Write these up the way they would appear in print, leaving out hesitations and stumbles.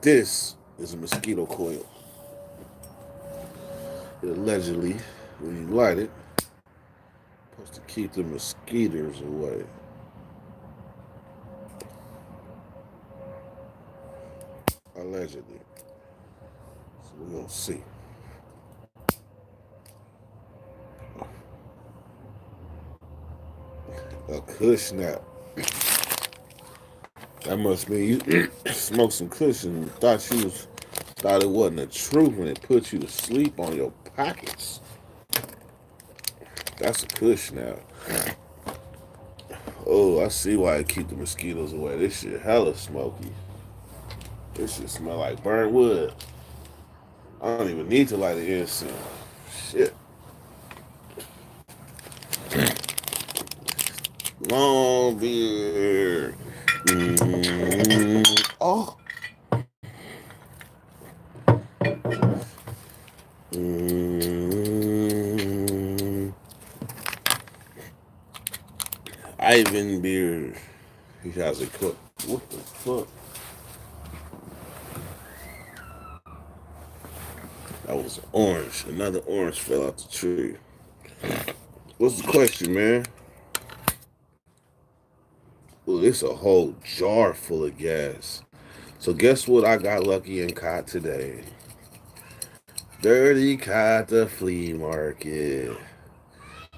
This is a mosquito coil. It allegedly, when you light it, supposed to keep the mosquitoes away. Allegedly. So we're gonna see. A kush snap. That must mean you smoked some kush and thought it wasn't the truth when it put you to sleep on your pockets. That's a kush snap. Oh, I see why it keep the mosquitoes away. This shit hella smoky. This shit smell like burnt wood. I don't even need to light the incense. Shit. Long beard. Oh. Ivan Beard. He has a cook. What the fuck? That was an orange. Another orange fell out the tree. What's the question, man? Well, it's a whole jar full of gas. So guess what I got lucky and caught today? Dirty caught the flea market.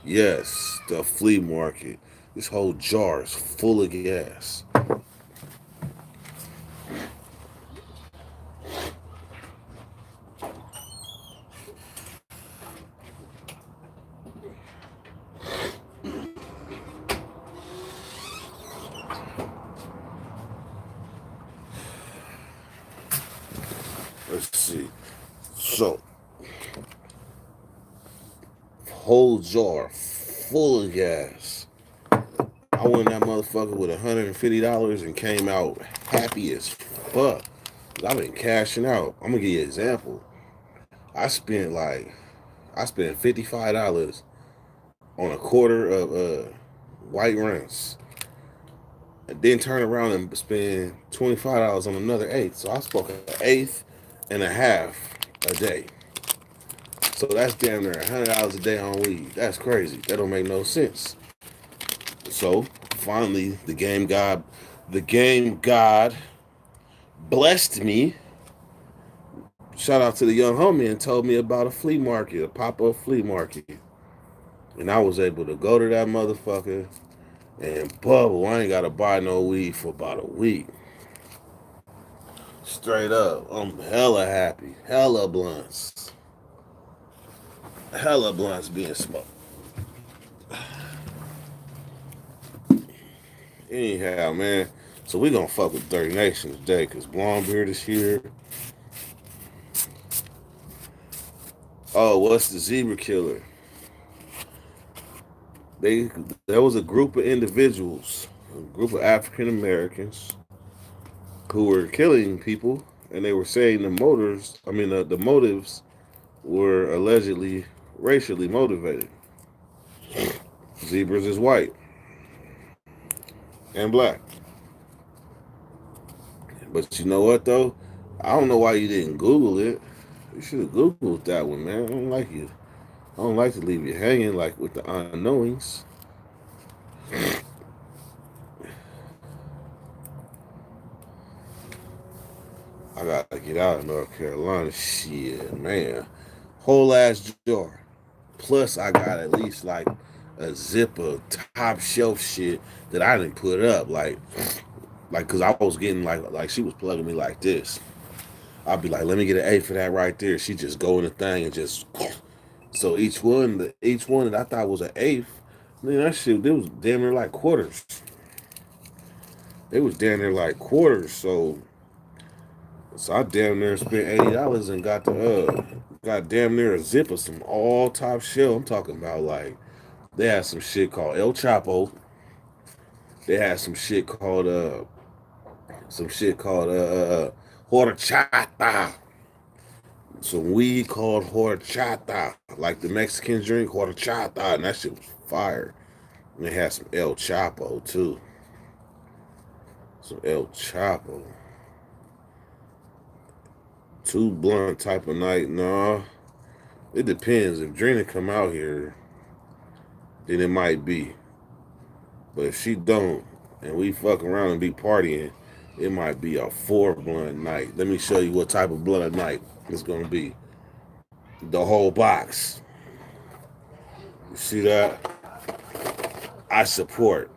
Yes, the flea market. This whole jar is full of gas. Let's see. So, whole jar full of gas. I won that motherfucker with $150 and came out happy as fuck. I've been cashing out. I'm gonna give you an example. I spent $55 on a quarter of white rinse, and then turn around and spend $25 on another eighth. So I spoke an eighth and a half a day. So that's damn near $100 a day on weed. That's crazy. That don't make no sense. So finally, the game god blessed me. Shout out to the young homie and told me about a flea market, a pop-up flea market. And I was able to go to that motherfucker and bubble. I ain't gotta buy no weed for about a week. Straight up. I'm hella happy. Hella blunts. Hella blunts being smoked. Anyhow, man. So we gonna fuck with 30 Nations today because Blondebeard is here. Oh, what's the zebra killer? There was a group of individuals, a group of African Americans who were killing people, and they were saying the motives were allegedly racially motivated. Zebras is white and black. But you know what though? I don't know why you didn't Google it. You should have Googled that one, man. I don't like you. I don't like to leave you hanging like with the unknowings. I gotta get out of North Carolina. Shit, man. Whole ass jar. Plus, I got at least like a zip of top shelf shit that I didn't put up. Cause I was getting like she was plugging me like this. I'd be like, let me get an A for that right there. She just go in the thing and just. So each one that I thought was an eighth, man, that shit, it was damn near like quarters. It was damn near like quarters. So I damn near spent $80 and got damn near a zip of some all top shell. I'm talking about like they had some shit called El Chapo. They had some shit called horchata. Some weed called horchata, like the Mexican drink horchata, and that shit was fire. And they had some El Chapo too. Some El Chapo. Too blunt type of night, nah. It depends. If Drina come out here, then it might be. But if she don't, and we fuck around and be partying, it might be a 4 blunt night. Let me show you what type of blunt night it's gonna be. The whole box. You see that? I support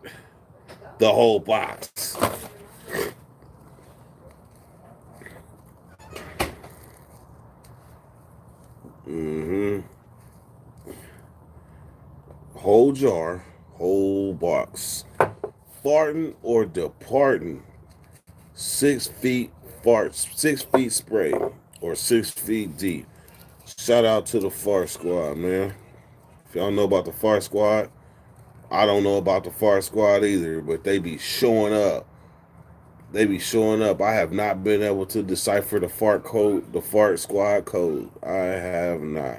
the whole box. Mm-hmm. Whole jar, whole box. Farting or departing. 6 feet farts, 6 feet spray, or 6 feet deep. Shout out to the fart squad, man. If y'all know about the fart squad, I don't know about the fart squad either, but they be showing up. They be showing up. I have not been able to decipher the fart code, the fart squad code. I have not.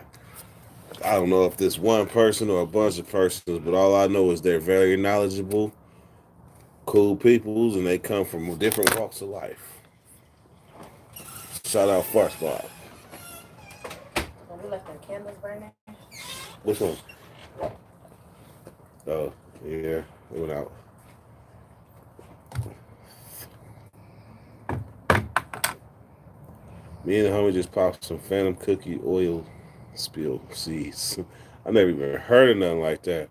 I don't know if this one person or a bunch of persons, but all I know is they're very knowledgeable, cool peoples, and they come from different walks of life. Shout out Fart Squad. When we left them candles burning. Which one? Oh, yeah, it went out. Me and the homie just popped some Phantom Cookie oil spill seeds. I never even heard of nothing like that.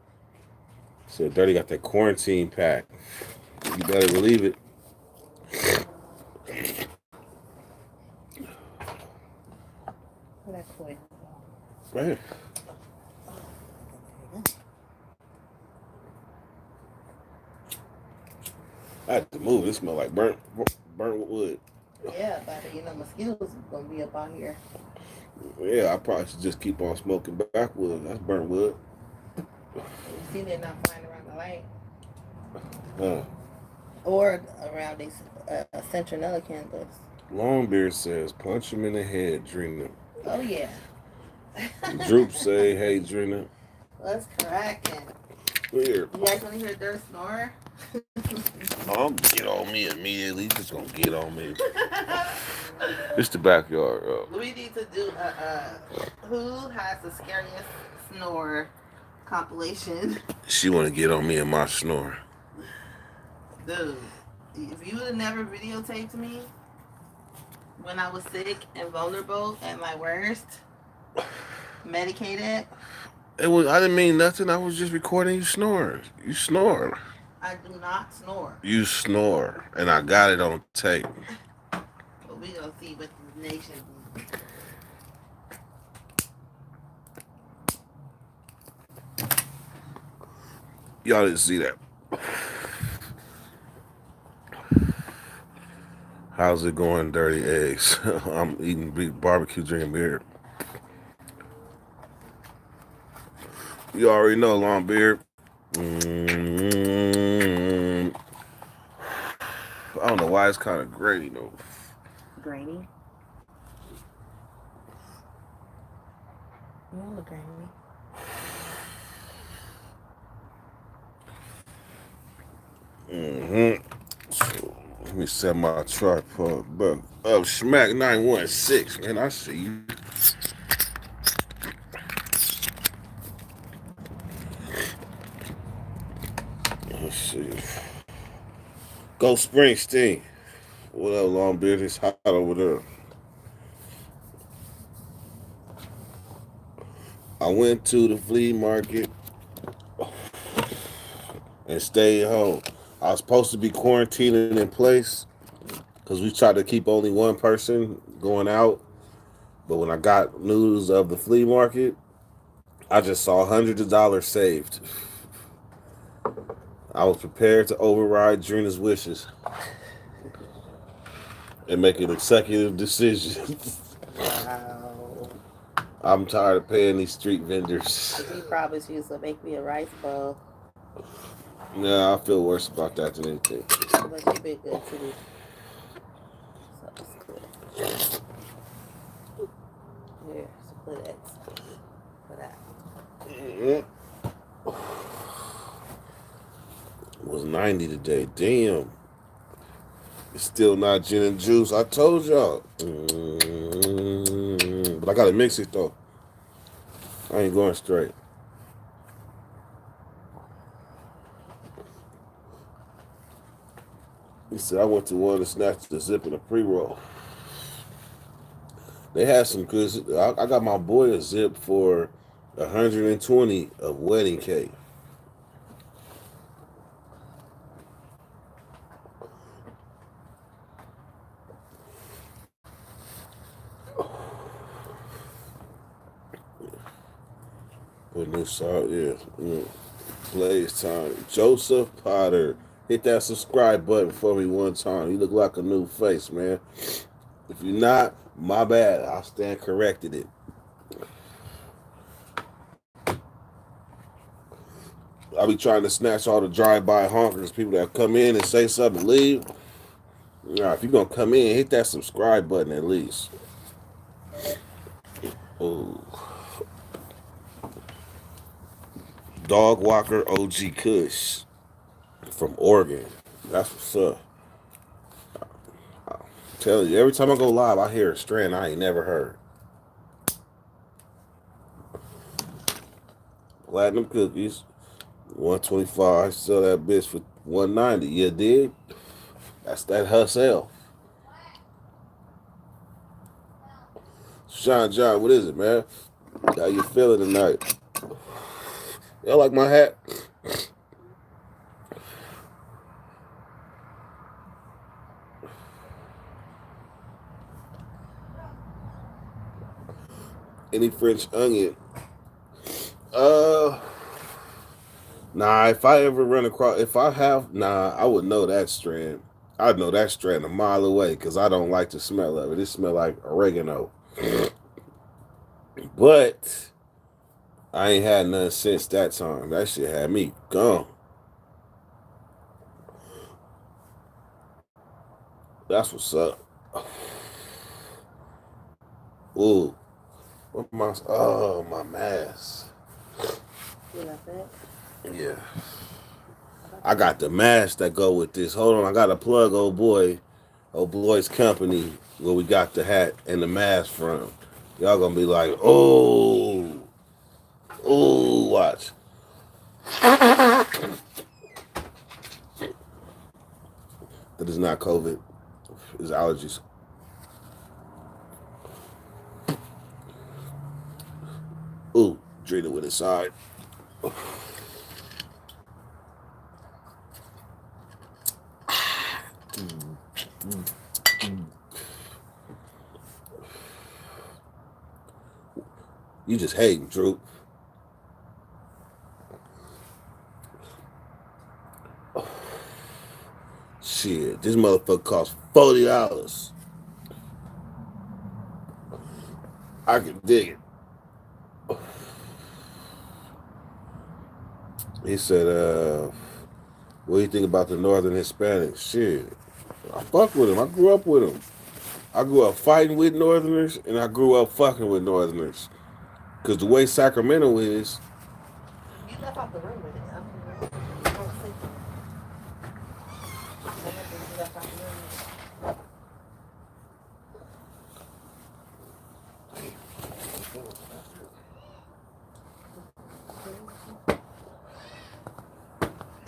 So Dirty got that quarantine pack. You better believe it. That cool. Right. I had to move. It smelled like burnt wood. Yeah, but mosquitoes gonna be up out here. Yeah, I probably should just keep on smoking backwood. That's burnt wood. You see, they're not flying around the light. Huh. Or around these Centronella candles. Longbeard says, punch him in the head, Drina. Oh, yeah. Droop say, hey, Drina. What's cracking? Weird. You guys want to hear Dirt snore? Get on me immediately. Just gonna get on me. It's the backyard. We need to do who has the scariest snore compilation. She wanna get on me and my snore. Dude, if you would have never videotaped me when I was sick and vulnerable at my worst, medicated. I didn't mean nothing. I was just recording you snore. You snore. I do not snore. You snore, and I got it on tape. But we gonna see what the nation. Y'all didn't see that. How's it going, Dirty Eggs? I'm eating barbecue, drinking beer. You already know, Longbeard. I don't know why it's kind of grainy though. Grainy? You don't look grainy. So, let me set my tripod back. Oh, Schmack 916, man, I see you. Let's see. Go Springsteen. What up, Longbeard? It's hot over there. I went to the flea market and stayed home. I was supposed to be quarantining in place because we tried to keep only one person going out. But when I got news of the flea market, I just saw hundreds of dollars saved. I was prepared to override Drina's wishes and make an executive decision. Wow. I'm tired of paying these street vendors. He promised you to make me a rice bowl. Yeah, I feel worse about that than anything. But you've been good to me. So it's good. Here, split it. For that. It was 90 today. Damn. It's still not gin and juice. I told y'all. But I gotta mix it though. I ain't going straight. He said I went to one to snatch the zip in a pre-roll. They had some good. I got my boy a zip for 120 of wedding cake. Put new salt, yeah. Blaze time. Joseph Potter. Hit that subscribe button for me one time. You look like a new face, man. If you're not, my bad. I'll stand corrected it. I'll be trying to snatch all the drive-by honkers, people that come in and say something and leave. If you're going to come in, hit that subscribe button at least. Ooh. Dog Walker OG Kush from Oregon. That's what's up. I'm telling you, every time I go live, I hear a strand I ain't never heard. Platinum cookies, 125. I sell that bitch for 190. You dig? That's that hustle. Sean John, what is it, man? How you feeling tonight? Y'all like my hat? Any French onion? Nah, if I ever run across, I would know that strand. I'd know that strand a mile away because I don't like the smell of it. It smells like oregano. But I ain't had none since that time. That shit had me gone. That's what's up. Ooh. My mask. You got that? Yeah. I got the mask that go with this. Hold on, I got to plug old boy's company where we got the hat and the mask from. Y'all gonna be like, oh, watch. That is not COVID. It's allergies. Ooh, drink it with his side. You just hating, Drew. Shit, this motherfucker costs $40. I can dig it. He said, what do you think about the Northern Hispanics? Shit, I fuck with him. I grew up with him. I grew up fighting with Northerners, and I grew up fucking with Northerners. Because the way Sacramento is... You left out the room with it.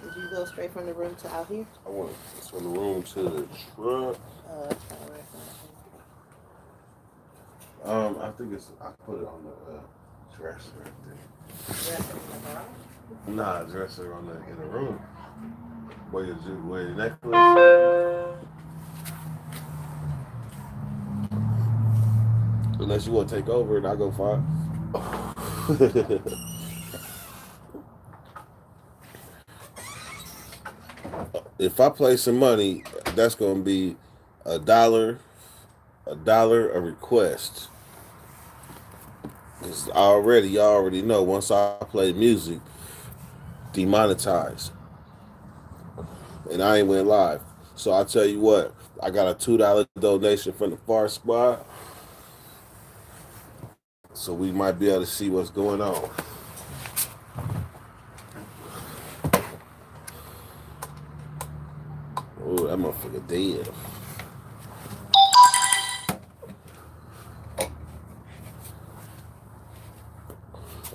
Did you go straight from the room to out here? I went from the room to the truck. That's not right. I think I put it on the dresser right there. Dresser in the garage? Nah, dresser in the room. Where your necklace? Unless you want to take over and I go fine. If I play some money, that's gonna be $1 a request. Cause y'all already know once I play music, demonetized. And I ain't went live. So I'll tell you what, I got a $2 donation from the Far Squad. So we might be able to see what's going on. Oh, that motherfucker dead.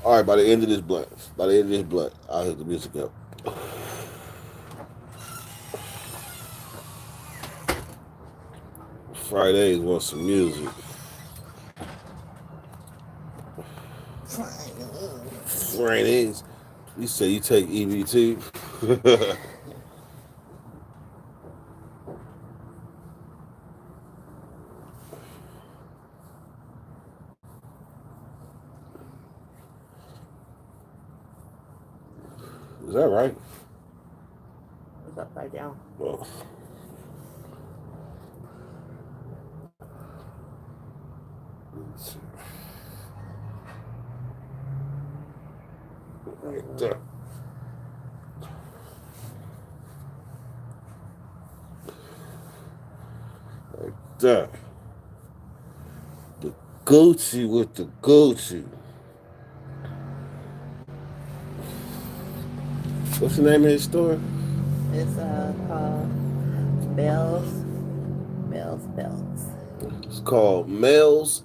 All right, by the end of this blunt, I'll hit the music up. Fridays want some music. Fridays. You say you take EBT? Is that right? It's upside down. Well, right there. Like that. The Gucci with the Gucci. What's the name of his store? It's called Bells Belts. It's called Mel's.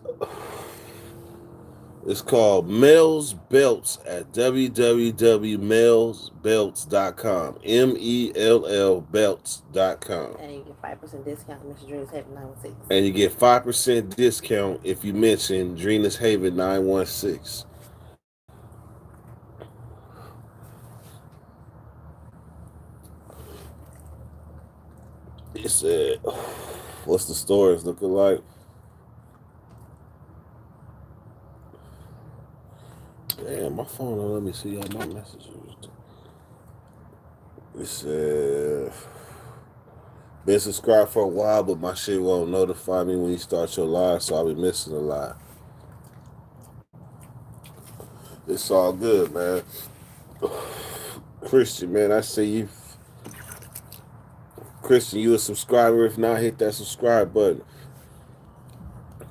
It's called Mel's Belts at www.melsbelts.com. MELL belts.com. And you get 5% discount, Mr. Dreams Haven 916. And you get 5% discount if you mention Dreams Haven 916. It said, what's the stores looking like? Damn, my phone don't let me see all my messages. It said, been subscribed for a while, but my shit won't notify me when you start your live, so I'll be missing a lot. It's all good, man. Christian, man, I see you. Christian, you a subscriber? If not, hit that subscribe button.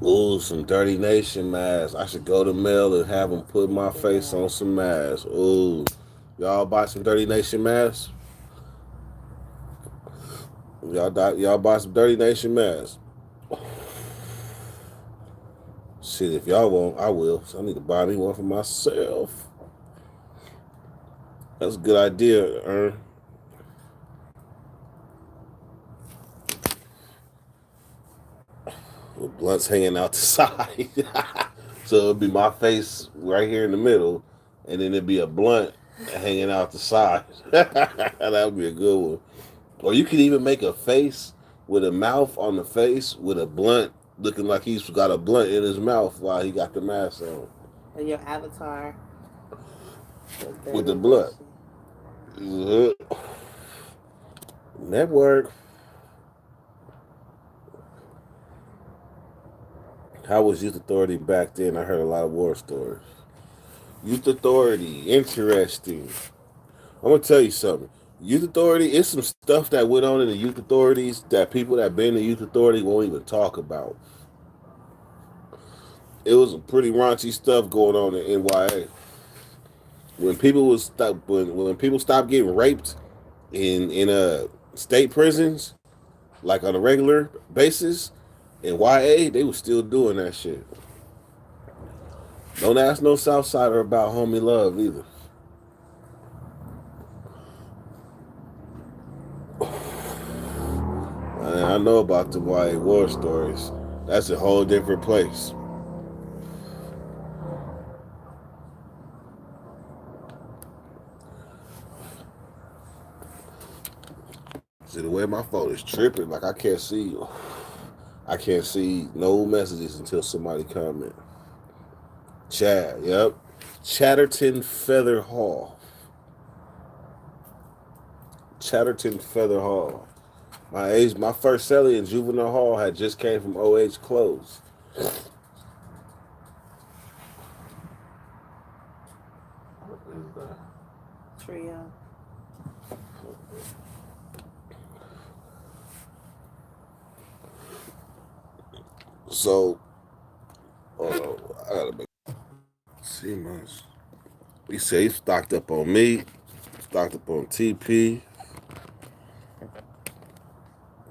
Ooh, some Dirty Nation masks. I should go to mail and have them put my face on some masks. Ooh, y'all buy some Dirty Nation masks? Y'all buy some Dirty Nation masks? Shit, if y'all won't, I will. So I need to buy me one for myself. That's a good idea, Ern. With blunts hanging out the side. So it'll be my face right here in the middle, and then it'd be a blunt hanging out the side. That would be a good one. Or you could even make a face with a mouth on the face with a blunt looking like he's got a blunt in his mouth while he got the mask on. Or your avatar. With the blunt. Network. How was Youth Authority back then? I heard a lot of war stories. Youth Authority, interesting. I'm going to tell you something. Youth Authority, it's some stuff that went on in the Youth Authorities that people that been in the Youth Authority won't even talk about. It was some pretty raunchy stuff going on in NYA. When people when people stopped getting raped in state prisons, like on a regular basis, in YA, they was still doing that shit. Don't ask no Southsider about homie love either. I know about the YA war stories. That's a whole different place. See, the way my phone is tripping, like I can't see no messages until somebody comment. Chad, yep. Chatterton Feather Hall. Chatterton Feather Hall. My first cellie in Juvenile Hall had just came from OH closed. What is that? Trio. So, I gotta make. See, man. He say he stocked up on meat, stocked up on TP.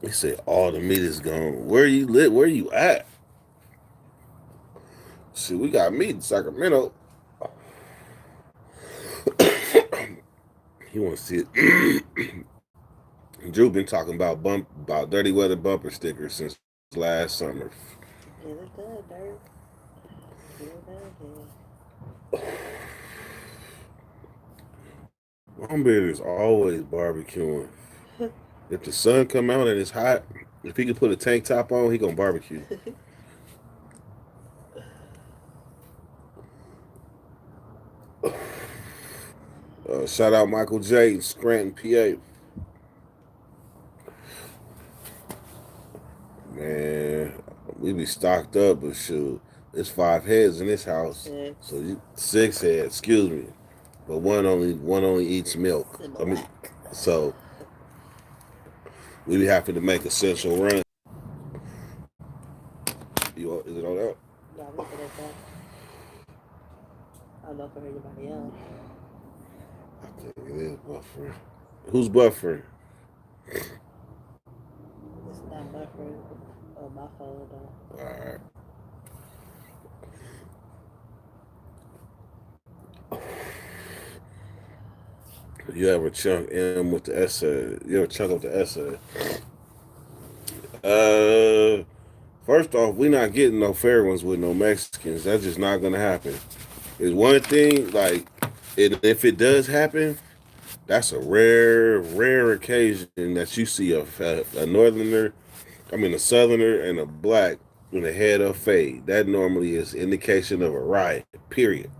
He said all the meat is gone. Where you live? Where you at? See, we got meat in Sacramento. He want to see it. Drew been talking about dirty weather bumper stickers since last summer. Get it good, Dirk. Get it good. Longbeard is always barbecuing. If the sun come out and it's hot, if he can put a tank top on, he gonna barbecue. Shout out Michael J. Scranton, PA. Man, we be stocked up, but shoot, it's 5 heads in this house. 6. So 6 heads, excuse me. But one only eats milk. So we be having to make essential run. Is it on that? No, I'm looking at that. I don't know for anybody else. I think it is buffering. Who's buffering? It's not buffering on my phone though. Alright. You ever chunk M with the essay? You ever chunk up the essay? First off, we not getting no fair ones with no Mexicans. That's just not gonna happen. It's one thing, like, if it does happen, that's a rare occasion that you see a northerner, a southerner and a black with a head of fade. That normally is indication of a riot, period.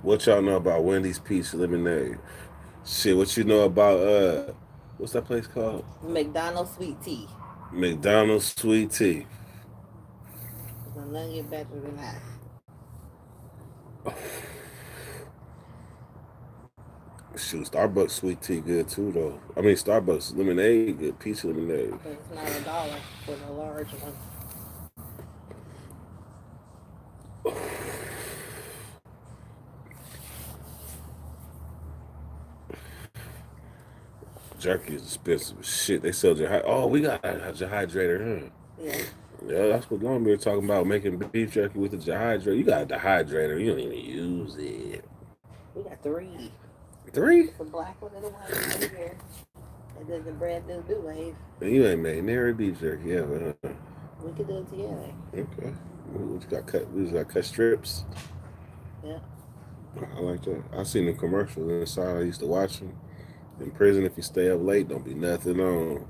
What y'all know about Wendy's Peach Lemonade? Shit, what you know about what's that place called? McDonald's Sweet Tea. McDonald's Sweet Tea. Nothing get better than that. Shoot, Starbucks Sweet Tea good too though. Starbucks Lemonade good, Peach Lemonade. But it's not $1 for the large one. Jerky is expensive as shit. They sell we got a dehydrator, huh? Yeah. Yeah, that's what Longbeard talking about, making beef jerky with a dehydrator. You got a dehydrator, you don't even use it. We got 3. 3? The black one and the white one here. And then the brand new wave. You ain't made nary beef jerky ever, huh? We could do it together. Okay. We just got cut strips. Yeah. I like that. I seen the commercials inside. I used to watch them. In prison, if you stay up late, don't be nothing on.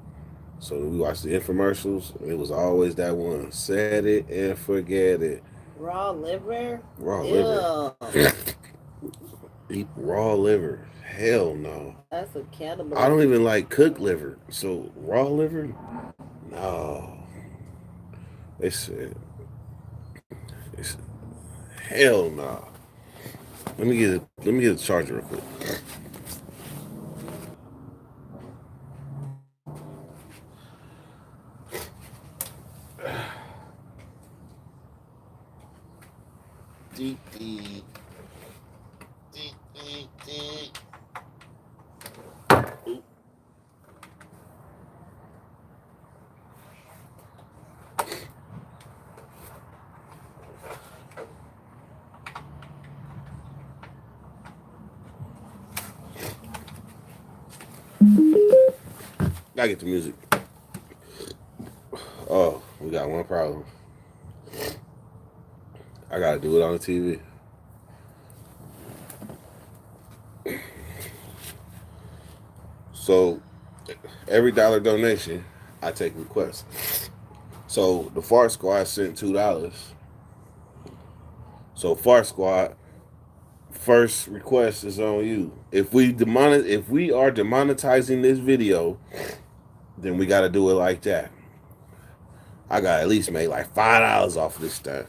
So we watched the infomercials. And it was always that one. Set it and forget it. Raw liver? Raw liver. Eat raw liver. Hell no. That's a cannibal. I don't even like cooked liver. So raw liver? No. They said hell no. Let me get a charger real quick. Deep. Gotta get the music. Oh, we got one problem. I gotta do it on the TV. So every dollar donation, I take requests. So the Fart Squad sent $2. So Fart Squad, first request is on you. If we are demonetizing this video, then we got to do it like that. I got to at least make like $5 off of this stuff.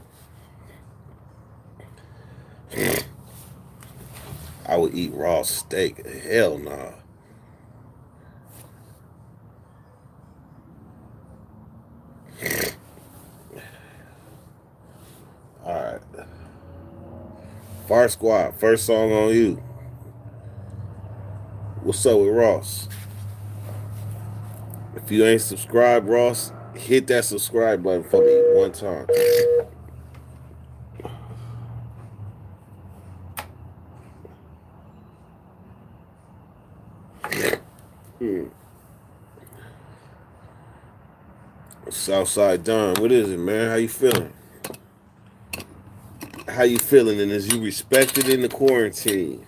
I would eat raw steak. Hell no. Nah. All right. Fart Squad, first song on you. What's up with Ross? If you ain't subscribed, Ross, hit that subscribe button for me one time. Southside Don, what is it, man? How you feeling? How you feeling? And is you respected in the quarantine?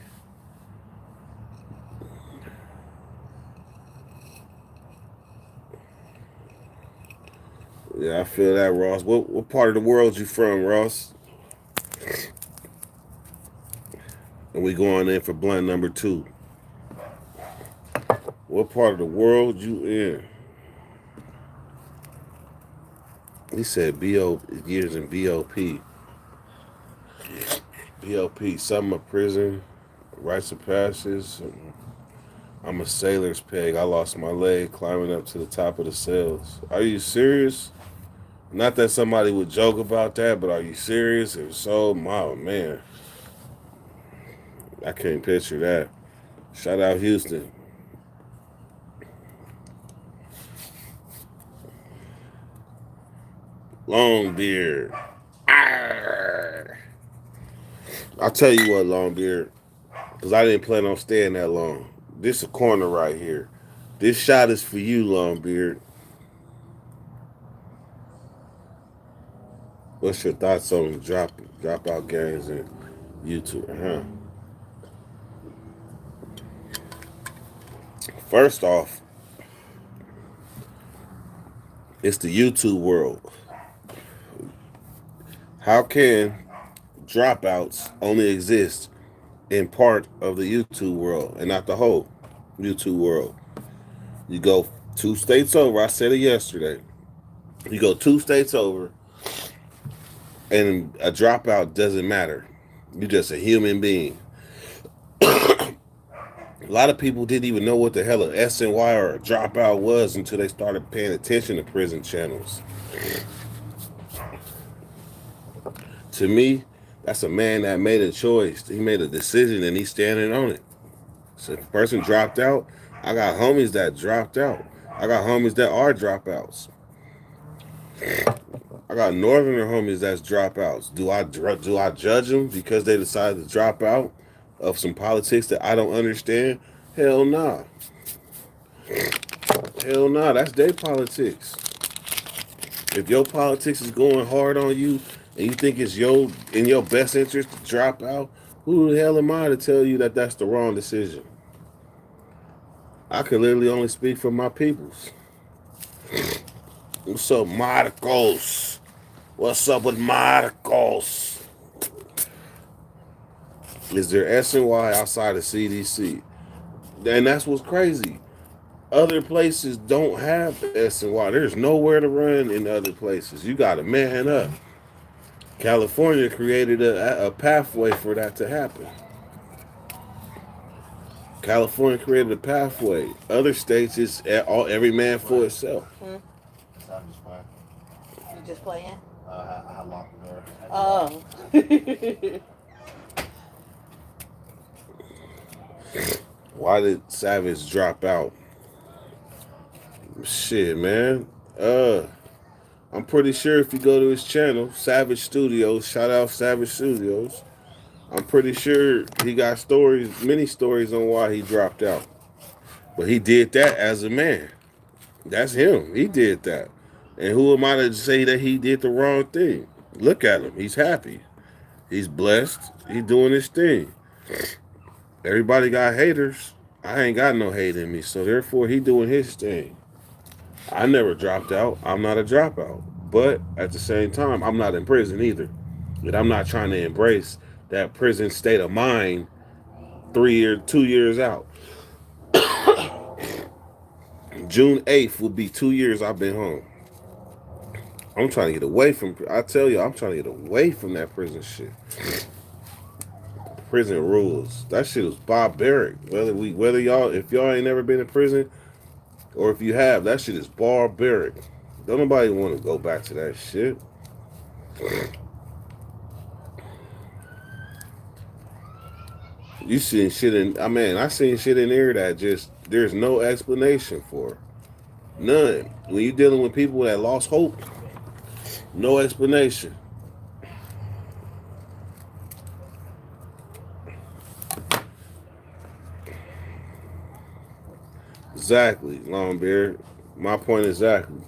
Yeah, I feel that, Ross. What part of the world you from, Ross? And we going in for blunt number 2. What part of the world you in? He said BO years in BOP. BOP, summer prison, rites of passage. I'm a sailor's peg. I lost my leg climbing up to the top of the cells. Are you serious? Not that somebody would joke about that, but are you serious? If so, my man, I can't picture that. Shout out Houston. Longbeard. Arr. I'll tell you what, Longbeard, because I didn't plan on staying that long. This a corner right here. This shot is for you, Longbeard. What's your thoughts on the dropout games in YouTube? First off, it's the YouTube world. How can dropouts only exist in part of the YouTube world and not the whole YouTube world? You go 2 states over. I said it yesterday. You go 2 states over, and a dropout doesn't matter. You're just a human being. A lot of people didn't even know what the hell a SNY or a dropout was until they started paying attention to prison channels. To me, that's a man that made a choice. He made a decision and he's standing on it. So if a person dropped out, I got homies that dropped out. I got homies that are dropouts. I got northerner homies that's dropouts. Do I judge them because they decided to drop out of some politics that I don't understand? Hell nah. Hell nah. That's their politics. If your politics is going hard on you and you think it's in your best interest to drop out, who the hell am I to tell you that that's the wrong decision? I can literally only speak for my peoples. What's up, Marcos? What's up with Marcos? Is there SNY outside of CDC? And that's what's crazy. Other places don't have SNY. There's nowhere to run in other places. You got to man up. California created a pathway for that to happen. California created a pathway. Other states, it's every man for itself. I'm just playing. You just playing? I locked the door. Oh. Why did Savage drop out? Shit, man. I'm pretty sure if you go to his channel, Savage Studios, shout out Savage Studios, I'm pretty sure he got many stories on why he dropped out. But he did that as a man. That's him. He did that. And who am I to say that he did the wrong thing? Look at him. He's happy. He's blessed. He's doing his thing. Everybody got haters. I ain't got no hate in me. So therefore, he doing his thing. I never dropped out. I'm not a dropout. But at the same time, I'm not in prison either. And I'm not trying to embrace that prison state of mind 2 years out. June 8th will be 2 years I've been home. I'm trying to get away from, I tell you, I'm trying to get away from that prison shit. Prison rules. That shit was barbaric. If y'all ain't never been in prison, or if you have, that shit is barbaric. Don't nobody want to go back to that shit. You seen shit I seen shit in there that just, there's no explanation for. None. When you're dealing with people that lost hope, no explanation. Exactly, Longbeard. My point exactly.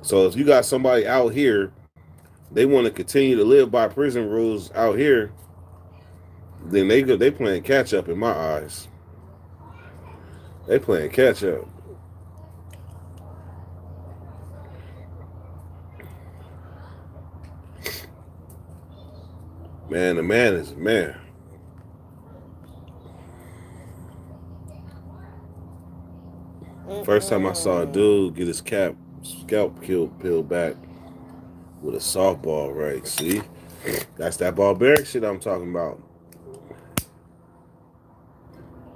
So if you got somebody out here, they want to continue to live by prison rules out here, then they playing catch up in my eyes. They playing catch up. Man, the man is a man. First time I saw a dude get his scalp peeled back with a softball right. See, that's that barbaric shit I'm talking about.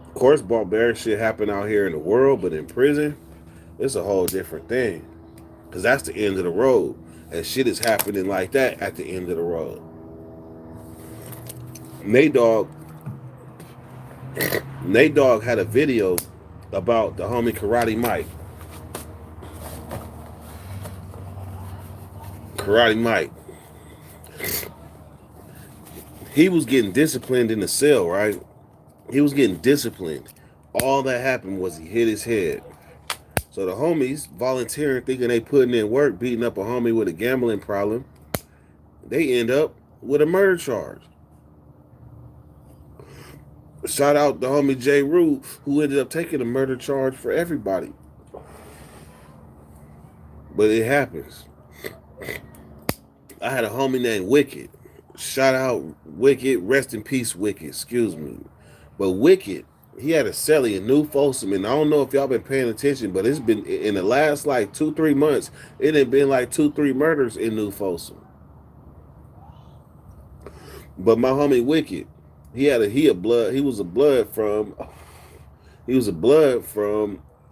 Of course, barbaric shit happen out here in the world, but in prison, it's a whole different thing. Cause that's the end of the road, and shit is happening like that at the end of the road. Nate Dogg, Nate Dogg had a video about the homie Karate Mike. Karate Mike. He was getting disciplined in the cell, right? He was getting disciplined. All that happened was he hit his head. So the homies volunteering, thinking they putting in work, beating up a homie with a gambling problem, they end up with a murder charge. Shout out the homie J. Rue, who ended up taking a murder charge for everybody. But it happens. I had a homie named Wicked. Shout out Wicked. Rest in peace, Wicked. Excuse me. But Wicked, he had a celly in New Folsom, and I don't know if y'all been paying attention, but it's been in the last like 2-3 months. It had been like 2-3 murders in New Folsom. But my homie Wicked, he was a blood from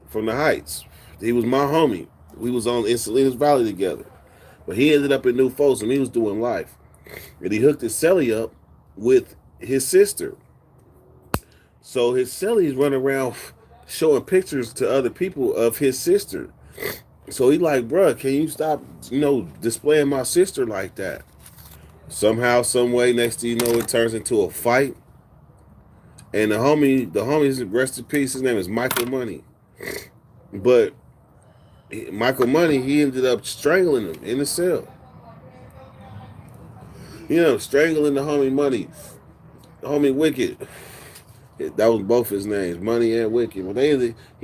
from the Heights. He was my homie. We was on in Salinas Valley together. But he ended up in New Folsom. He was doing life. And he hooked his celly up with his sister. So his cellies run around showing pictures to other people of his sister. So he like, bruh, can you stop, displaying my sister like that? Somehow, some way, next thing you know, it turns into a fight. And the homie's rest in peace. His name is Michael Money. But Michael Money, he ended up strangling him in the cell. Strangling the homie Money, the homie Wicked. That was both his names, Money and Wicked. But he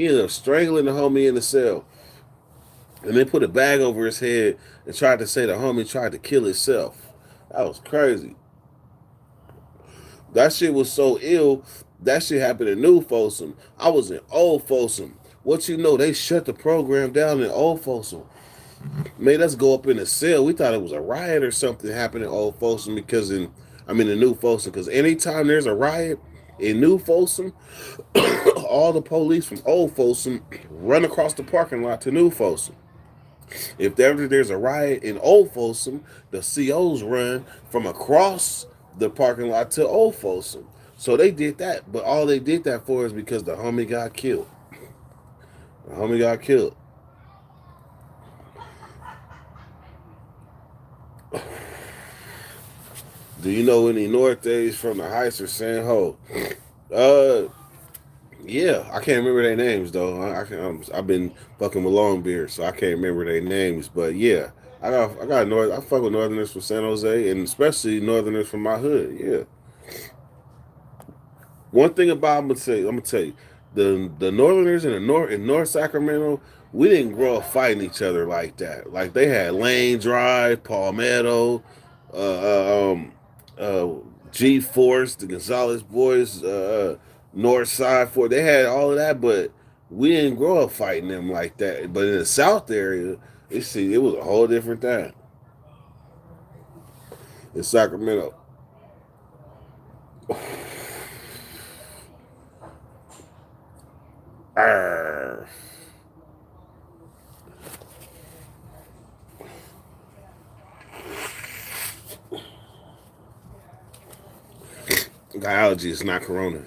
ended up strangling the homie in the cell. And they put a bag over his head and tried to say the homie tried to kill himself. That was crazy. That shit was so ill. That shit happened in New Folsom. I was in Old Folsom. What you know, they shut the program down in Old Folsom. Made us go up in the cell. We thought it was a riot or something happened in Old Folsom in New Folsom. Because anytime there's a riot in New Folsom, all the police from Old Folsom run across the parking lot to New Folsom. If there's a riot in Old Folsom, the COs run from across the parking lot to Old Folsom. So they did that, but all they did that for is because the homie got killed. The homie got killed. Do you know any Nortes from the Heights or San Ho? Yeah, I can't remember their names though. I've been fucking with Longbeard, so I can't remember their names. But yeah, I fuck with Northerners from San Jose, and especially Northerners from my hood. Yeah. One thing about I'm gonna tell you, the Northerners in North Sacramento, we didn't grow up fighting each other like that. Like they had Lane Drive, Palmetto, uh, um, uh, G Force, the Gonzalez Boys, North Side for they had all of that, but we didn't grow up fighting them like that. But in the South area, it was a whole different thing. In Sacramento. Arr. Got allergies, it's not corona.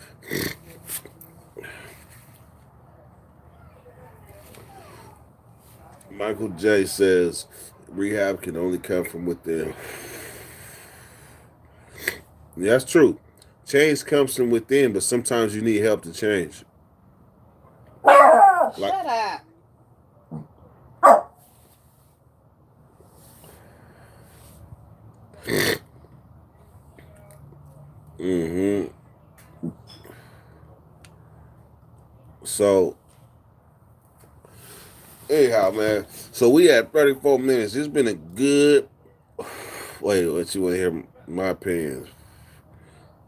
Michael J says rehab can only come from within. Yeah, that's true. Change comes from within, but sometimes you need help to change. Like, Shut up. mm-hmm. So, anyhow, man. So we had 34 minutes. It's been a good. Wait, what you want to hear? My opinions.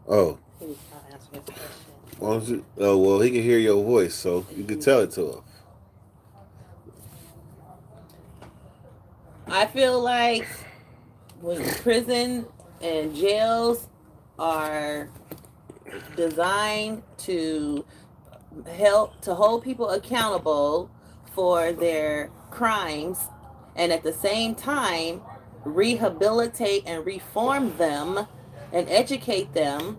Oh, He's not answering his question. why don't you? Oh, well, he can hear your voice, so you can tell it to him. I feel like when prison and jails are designed to help to hold people accountable for their crimes and at the same time rehabilitate and reform them and educate them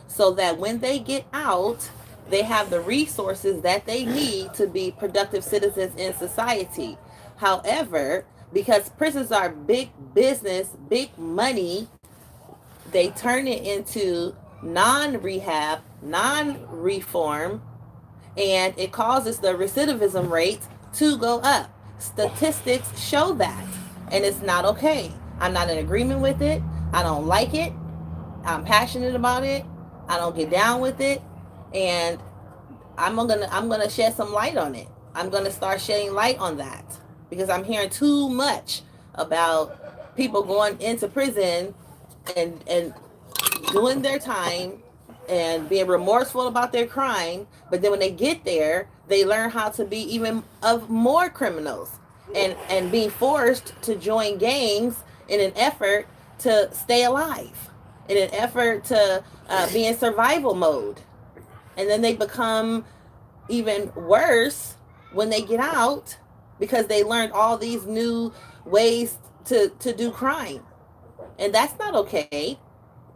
so that when they get out they have the resources that they need to be productive citizens in society. However, because prisons are big business, big money, they turn it into non-rehab, non-reform, and it causes the recidivism rate to go up. Statistics show that, and it's not okay. I'm not in agreement with it. I don't like it. I'm passionate about it. I don't get down with it, and I'm gonna shed some light on it. I'm gonna start shedding light on that because I'm hearing too much about people going into prison and doing their time and being remorseful about their crime, but then when they get there, they learn how to be even of more criminals and being forced to join gangs in an effort to stay alive, in an effort to be in survival mode. And then they become even worse when they get out because they learned all these new ways to do crime. And that's not okay.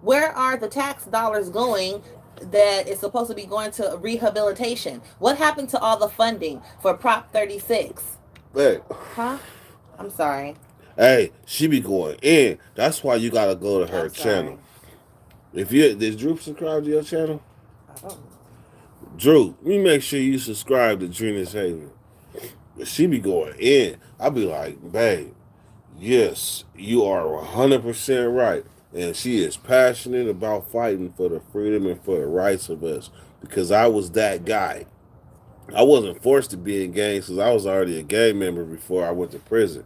Where are the tax dollars going that is supposed to be going to rehabilitation? What happened to all the funding for Prop 36? Hey, Huh? I'm sorry. hey, she be going in. That's why you gotta go to her I'm sorry. channel. If you did Drew subscribe to your channel? I don't know. Drew, you make sure you subscribe to Drena's Haven. She be going in. I be like, babe, yes, you are 100% right. And she is passionate about fighting for the freedom and for the rights of us. Because I was that guy. I wasn't forced to be in gangs because I was already a gang member before I went to prison.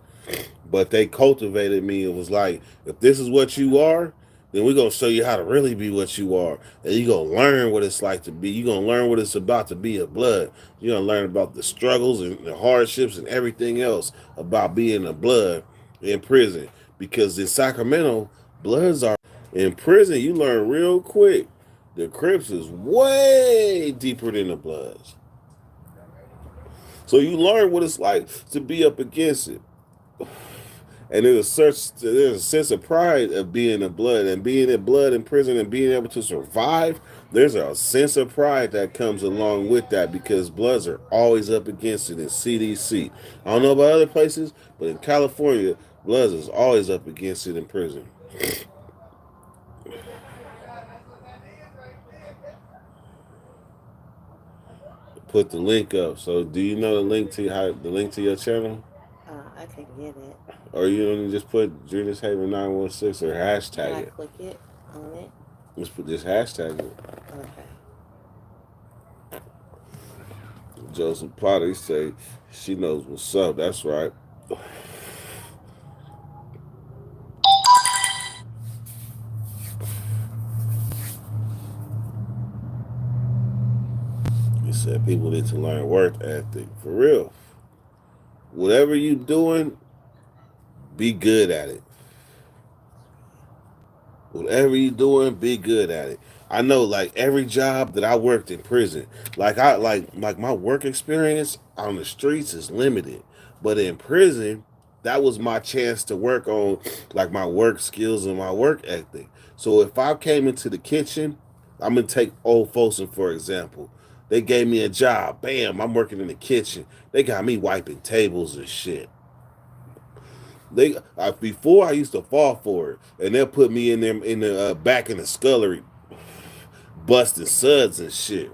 But they cultivated me. It was like, if this is what you are, then we're gonna show you how to really be what you are. And you're gonna learn what it's like to be. You're gonna learn what it's about to be a blood. You're gonna learn about the struggles and the hardships and everything else about being a blood in prison. Because in Sacramento, bloods are in prison, you learn real quick. The Crips is way deeper than the Bloods. So you learn what it's like to be up against it. And there's a sense of pride of being a blood and being in blood in prison and being able to survive. There's a sense of pride that comes along with that because bloods are always up against it in CDC. I don't know about other places, but in California, bloods is always up against it in prison. Put the link up. So, do you know the link to your channel? I can't get it. Or you don't just put Drena's Haven 916 or Can hashtag I it? click it on it? Let's put this hashtag it. Okay. Joseph Potter, he say she knows what's up. That's right. He said people need to learn work ethic. For real. Whatever you doing, be good at it. Whatever you doing, be good at it. I know like every job that I worked in prison, like my work experience on the streets is limited. But in prison, that was my chance to work on like my work skills and my work ethic. So if I came into the kitchen, I'm gonna take Old Folsom for example. They gave me a job. Bam, I'm working in the kitchen. They got me wiping tables and shit. Before I used to fall for it, and they'll put me in them in the back in the scullery, busting suds and shit.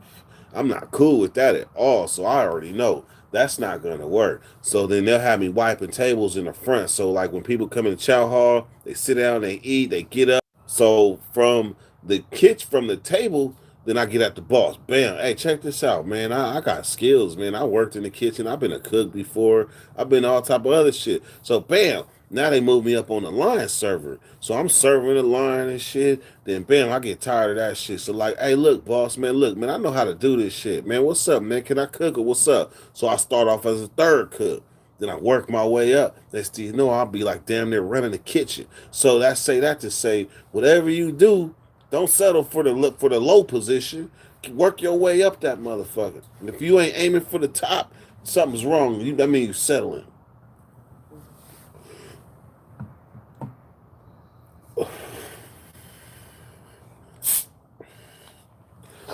I'm not cool with that at all. So I already know that's not gonna work. So then they'll have me wiping tables in the front. So like when people come in the chow hall, they sit down, they eat, they get up. So from the kitchen, from the table, then I get at the boss. Bam! Hey, check this out, man. I got skills, man. I worked in the kitchen. I've been a cook before. I've been all type of other shit. So bam! Now they move me up on the line server. So I'm serving the line and shit. Then bam, I get tired of that shit. So like, hey, look, boss, man, look, man, I know how to do this shit. Man, what's up, man? Can I cook or what's up? So I start off as a third cook. Then I work my way up. Next thing you know, I'll be like damn near running the kitchen. So that to say, whatever you do, don't settle for the low position. Work your way up that motherfucker. And if you ain't aiming for the top, something's wrong. That means you settling.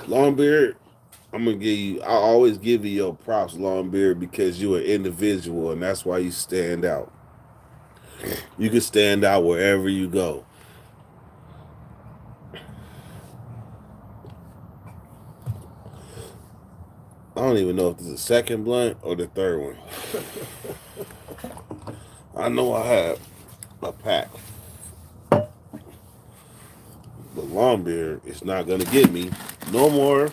Longbeard, I'm gonna give you. I always give you your props, Longbeard, because you're an individual, and that's why you stand out. You can stand out wherever you go. I don't even know if this is the second blunt or the third one. I know I have a pack. But Longbeard is not gonna get me no more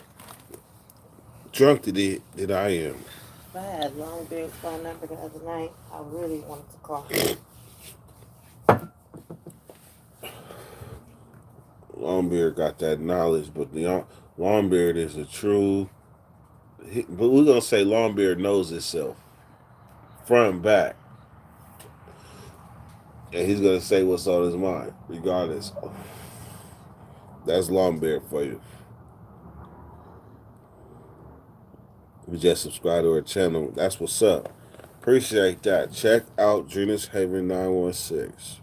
drunk today than I am. If I had Longbeard's phone number the other night, I really wanted to call him. Longbeard got that knowledge, but the Longbeard is a true. But we're gonna say Longbeard knows himself, front and back, and he's gonna say what's on his mind, regardless. That's Longbeard for you. We just subscribe to our channel. That's what's up. Appreciate that. Check out Genius Haven 916.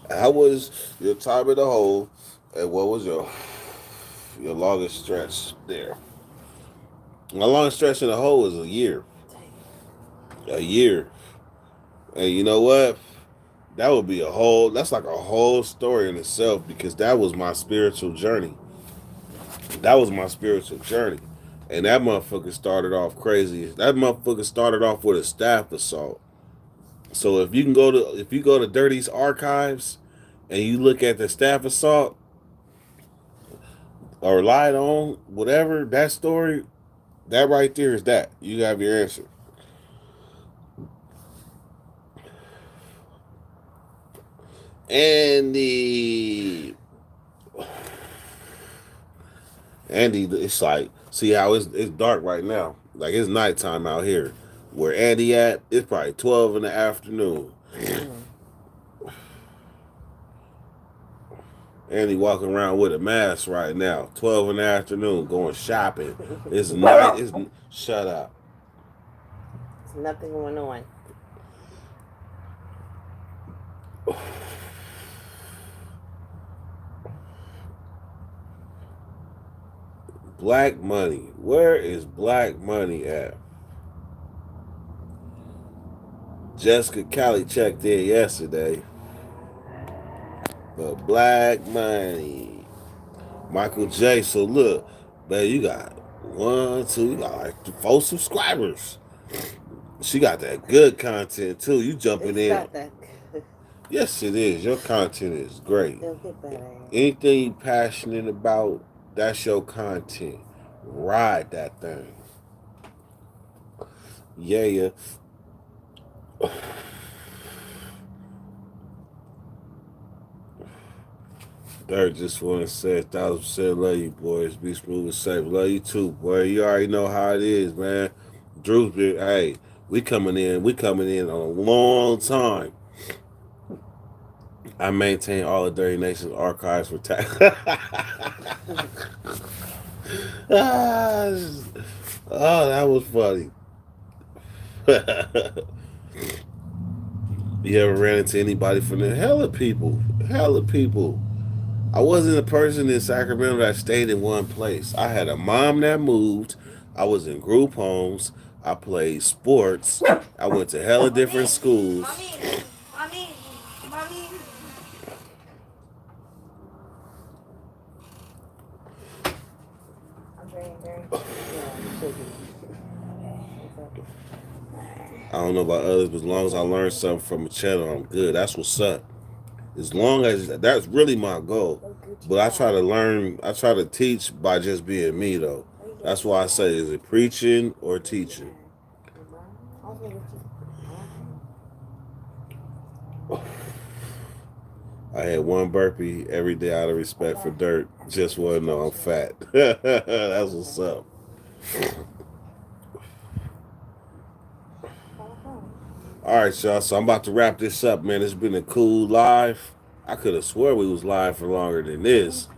How was your time in the hole, and what was your longest stretch there? My longest stretch in the hole was a year. A year. And you know what? That would be that's like a whole story in itself, because that was my spiritual journey. That was my spiritual journey. And that motherfucker started off crazy. That motherfucker started off with a staff assault. So if you go to Dirty's archives and you look at the staff assault or lied on, whatever, that story, that right there is that. You have your answer. Andy, it's like, see how it's dark right now. Like it's nighttime out here. Where Andy at, it's probably 12 in the afternoon. Andy walking around with a mask right now. 12 in the afternoon, going shopping. It's night. Shut up. There's nothing going on. Black money. Where is black money at? Jessica Cali checked in yesterday. But black money. Michael J. So look, man, you got you got like 4 subscribers. She got that good content too. You jumping in. Not that good. Yes, it is. Your content is great. They'll get better. Anything you passionate about, that's your content. Ride that thing. Yeah. Dirk just want to say 1,000% love you, boys. Be smooth and safe. Love you too, boy. You already know how it is, man. Drew's been, hey, we coming in on a long time. I maintain all the Dirty Nations archives for tax. Oh, that was funny. You ever ran into anybody from there? Hella people. I wasn't a person in Sacramento that stayed in one place. I had a mom that moved. I was in group homes. I played sports. I went to hella different schools. Mommy, mommy. I'm very. I don't know about others, but as long as I learn something from a channel, I'm good. That's what's up. As long as that's really my goal. But I try to learn, I try to teach by just being me, though. That's why I say, is it preaching or teaching? I had one burpee every day out of respect for Dirt. Just want to know I'm fat. That's what's up. All right, y'all. So I'm about to wrap this up, man. It's been a cool live. I could have swore we was live for longer than this,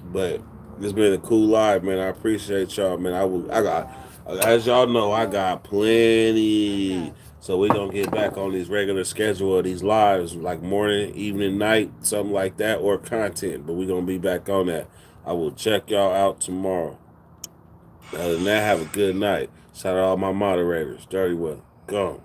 but it's been a cool live, man. I appreciate y'all, man. I got, as y'all know, I got plenty. So we gonna get back on these regular schedule of these lives, like morning, evening, night, something like that, or content. But we gonna be back on that. I will check y'all out tomorrow. Other than that, have a good night. Shout out to all my moderators. Dirty Will. Go.